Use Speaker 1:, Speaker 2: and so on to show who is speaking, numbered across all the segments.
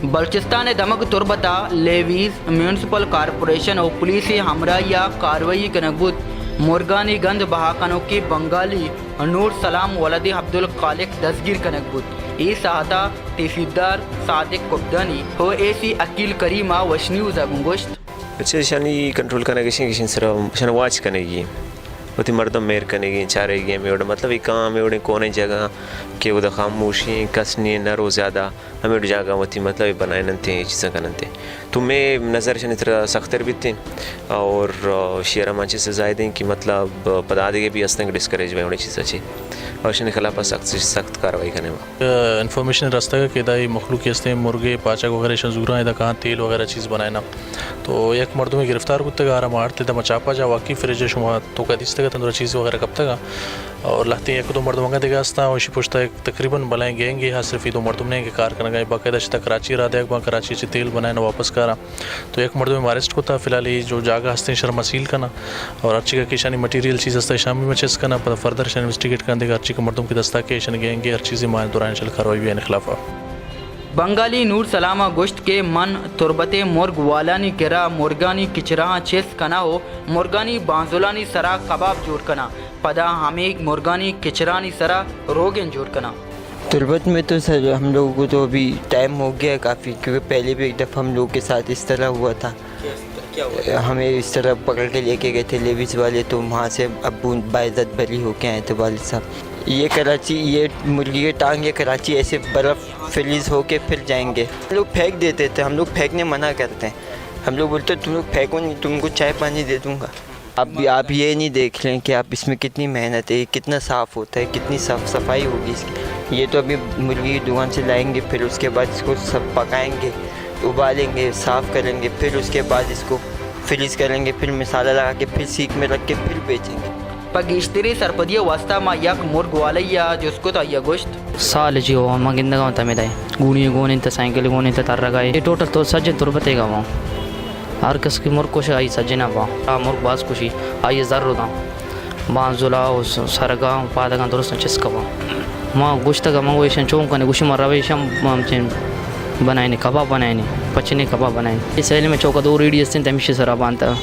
Speaker 1: बलूचिस्तान दमक तुरबता levies municipal corporation और police हमराया कार्रवाई कनकबूत मुर्गानी गंद बहाकनों की बंगाली नूर सलाम वलदी अब्दुल खालिक दसगिर कनकबूत ई सहाता तहसीलदार सादिक कुब्दानी हो ऐसी अकील करीमा वशन्यूज अगुंगोश्त
Speaker 2: अच्छा शानी कंट्रोल करने की सर शान वाच कनेगी होती मर्दम मेर कनेगी चारेगी हमें उड़ मतलब एक काम में उड़े कोने जगह के उधर खामोशी कसनी नरो ज़्यादा हमें उड़ जगह होती मतलब बनाए नंते चीज़ें करनते तो मैं नज़र शनि तरह सख्तर भी थे और शेरा मंच से ज़ायदे कि मतलब पदादे के भी अस्तं डिस्करेज में उन्हें चीज़ अच्छी और शनि खिलाफ सख्त कार्रवाई करने में
Speaker 3: इन्फॉर्मेशन रास्ता का कि दाई मखलूक के मुर्गे पाचक वगैरह शजूरा है कहाँ तेल वगैरह चीज़ बनाए ना तो एक मर्दों में गिरफ्तार कुत्ते का आराम आड़ते थे मचापा जा वाकई फ्रिज शुमा तो का दिसते का तंदुरा चीज़ वगैरह कब तक और लाते एक दो मर्दों का देगा वशी पूछता है तकरीबन बनाए गएंगे यहाँ सिर्फ ये दो मर्दों ने कार करना गए बाकायदा शिता कराची रहा दे कराची से तेल बनाए ना वापस करा तो एक मर्दों में अरेस्ट होता फिलहाल ये जो जागा हंसते शर्मा सील करना और अच्छी का किशानी मटीरियल चीज़ हंसता है शामी में चेस करना फर्दर इन्वेस्टिगेट करने देगा अच्छी का मर्दों की दस्ता के शन गएंगे हर चीज़ें मान दौरान चल कार्रवाई भी खिलाफ
Speaker 1: बंगाली नूर सलामा गोश्त के मन तुरबते मुर्ग वालानी गिरा मुर्गानी किचरा चेस कना हो मुर्गानी बांजुलानी सरा कबाब जोड़ कना पदा हमें मुर्गानी किचरानी सरा रोगन जोड़ कना
Speaker 4: तुरबत में तो सर हम लोगों को तो अभी टाइम हो गया काफ़ी क्योंकि पहले भी एक दफ़ा हम लोग के साथ इस तरह हुआ था हमें इस तरह पकड़ के लेके गए थे लेविस वाले तो वहाँ से अब्बू बाइज़्ज़त बरी होके आए थे वालिद साहब ये कराची ये मुर्गी के टांग ये कराची ऐसे बर्फ़ फ्रीज़ होके फिर जाएंगे हम लोग फेंक देते थे हम लोग फेंकने मना करते हैं हम लोग बोलते तुम लोग फेंको नहीं तुमको चाय पानी दे दूँगा आप ये नहीं देख लें कि आप इसमें कितनी मेहनत है कितना साफ़ होता है कितनी साफ़ सफाई होगी इसकी ये तो अभी मुर्गी की दुकान से लाएंगे फिर उसके बाद इसको सब पकाएंगे उबालेंगे साफ़ करेंगे फिर उसके बाद इसको फ्रीज़ करेंगे फिर मसाला लगा के फिर सीख में रख के फिर बेचेंगे
Speaker 1: पगिश्तरी सरपदिय वास्ता मा यक मुर्ग वालैया जिसको तो ये गोश्त
Speaker 5: साल जी हो मगिंदा गाँव तमेदाय गुणी गोने त साइकिल गोने त तरगा ये टोटल तो सज्जन तुरबते गाँव हर किस की मुर्ग कुछ आई सज्जना बा मुर्ग बाज कुशी आई ज़रूर दा बाजुला सरगा पादगा दुरुस्त चिस्कबा माँ गोश्त का माँ वैशन चौंकने गुशी मरवेशम बनाए कबाब बनाए पचने कबाब बनाए इस में चौका दो रेडियस तमिश सरा बांधता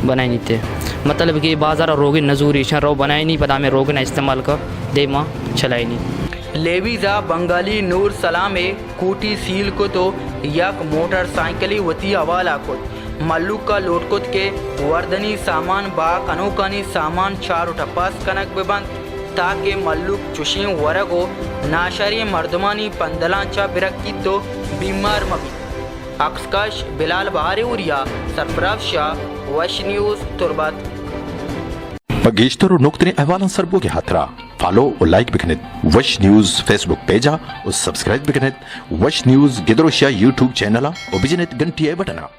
Speaker 5: बनाए नहीं थे मतलब कि बाज़ार रोगी नजूरी रो बनाए नहीं पता में रोग ना इस्तेमाल कर दे माँ चलाई नहीं
Speaker 1: लेवीजा बंगाली नूर सलामे कूटी सील को तो यक मोटरसाइकिल वती हवाला को मल्लुक का लोटकुत के वर्दनी सामान बा कनोकानी सामान चार टपास कनक बेबंद ताकि मल्लुक चुशी वरगो नाशरी मर्दमानी पंदलांचा बिरकी तो बीमार मबी अक्सकश बिलाल बहारी उरिया सरफराज शाह वश न्यूज़ तुरबत
Speaker 6: बगेश्तर और नुक्तने अहवालन सरबो के हाथरा फॉलो और लाइक बिकनेत वश न्यूज़ फेसबुक पेजा और सब्सक्राइब बिकनेत वश न्यूज़ गिदरोशिया यूट्यूब चैनल और बिजनेत घंटी बटना